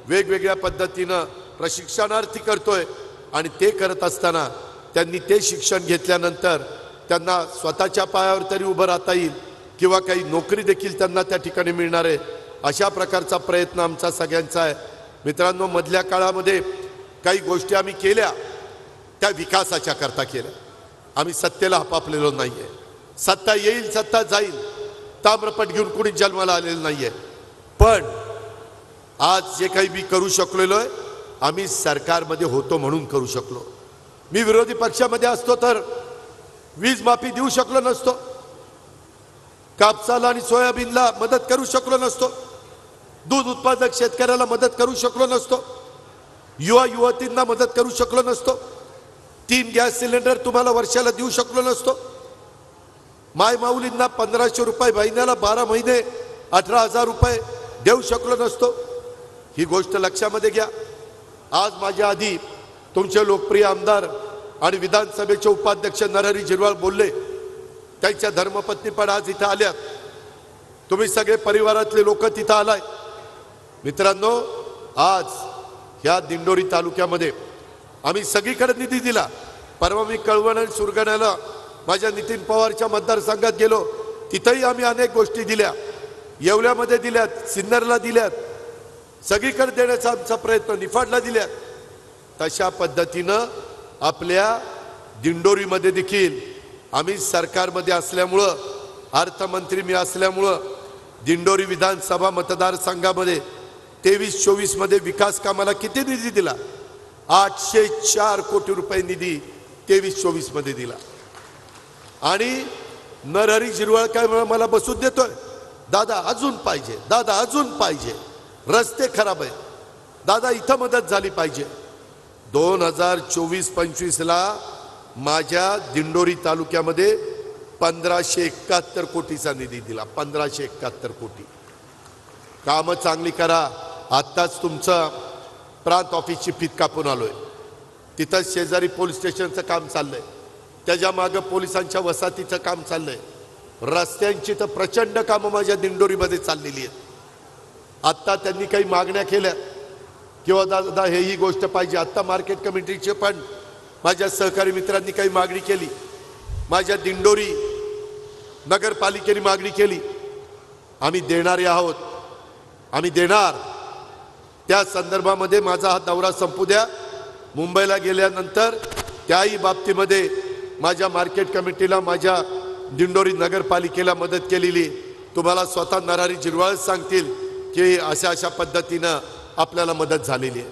वेगवेगळ्या पद्धतीनं प्रशिक्षणार्थी करतोय आणि ते करत असताना त्यांनी ते शिक्षण घेतल्यानंतर त्यांना स्वतःच्या पायावर तरी उभं राहता येईल किंवा काही नोकरी देखील त्यांना त्या ठिकाणी मिळणार आहे, अशा प्रकारचा प्रयत्न आमचा सगळ्यांचा आहे। मित्रांनो, मधल्या काळामध्ये काही गोष्टी आम्ही केल्या त्या विकासाच्या करता केल्या, आम्ही सत्तेला हपापलेलो नाहीये। सत्ता येईल सत्ता जाईल, ताम्रपट घेऊन कोणी जन्माला आलेलं नाहीये। पण आज जे काही मी करू शकलेलो आहे आम्ही सरकारमध्ये होतो म्हणून करू शकलो। मी विरोधी पक्षामध्ये असतो तर वीज माफी देऊ शकलो नसतो, कापसाला आणि सोयाबीनला मदत करू शकलो नसतो, दूध उत्पादक शेतकऱ्याला मदत करू शकलो नसतो, युवा युवतींना मदत करू शकलो नसतो, 3 गॅस सिलेंडर तुम्हाला वर्षाला देऊ शकलो नसतो, माय माऊलींना 1500 रुपये महिन्याला 12 महिने 18,000 रुपये देऊ शकलो नसतो। ही गोष्ट लक्षामध्ये घ्या। आज माझ्या आधी तुमचे लोकप्रिय आमदार आणि विधानसभेचे उपाध्यक्ष नरहरी झिरवाळ बोलले, त्यांच्या धर्मपत्नी पण आज इथं आल्यात, तुम्ही सगळे परिवारातले लोक तिथं आलाय। मित्रांनो, आज ह्या दिंडोरी तालुक्यामध्ये आम्ही सगळीकडे निधी दिला। परवा मी कळवण आणि सुरगाण्याला माझ्या नितीन पवारच्या मतदारसंघात गेलो, तिथेही आम्ही अनेक गोष्टी दिल्या, येवल्यामध्ये दिल्यात, सिन्नरला दिल्यात, सगळीकडे देण्याचा आमचा प्रयत्न, निफाडला दिल्यात। तशा पद्धतीनं आपल्या दिंडोरीमध्ये देखील आम्ही सरकारमध्ये असल्यामुळं, अर्थमंत्री मी असल्यामुळं दिंडोरी विधानसभा मतदारसंघामध्ये 23-24 मध्ये विकास कामाला किती निधी दिला? 804 कोटी रुपये निधी 23-24 मध्ये दिला। आणि नरहरी झिरवाळ काय मला बसून देतोय, दादा अजून पाहिजे, दादा अजून पाहिजे, रस्ते खराब आहेत, दादा इथं मदत झाली पाहिजे। 2024-25 ला माझ्या दिंडोरी तालुक्यामध्ये 1571 कोटीचा निधी दिला, 1571 कोटी। कामं चांगली करा। आत्ताच तुमचं प्रांत ऑफिसची फीत कापून आलोय, तिथं शेजारी पोलीस स्टेशनचं काम चाललंय, त्याच्या मागं पोलिसांच्या वसाहतीचं काम चाललंय, रस्त्यांची तर प्रचंड कामं माझ्या दिंडोरीमध्ये चाललेली आहेत। आत्ता त्यांनी काही मागण्या केल्या किंवा दादा हे ही गोष्ट पाहिजे, आत्ता मार्केट कमिटीचे पण माझ्या सहकारी मित्रांनी काही मागणी केली, माझ्या दिंडोरी नगरपालिकेने मागणी केली, आम्ही देणारे आहोत, आम्ही देणार। त्या संदर्भामध्ये माझा हा दौरा संपू द्या, मुंबईला गेल्यानंतर त्याही बाबतीमध्ये माझ्या मार्केट कमिटीला, माझ्या दिंडोरी नगरपालिकेला मदत केलेली तुम्हाला स्वतः नरहरी झिरवाळ सांगतील की अशा अशा पद्धतीनं आपल्याला मदत झालेली आहे।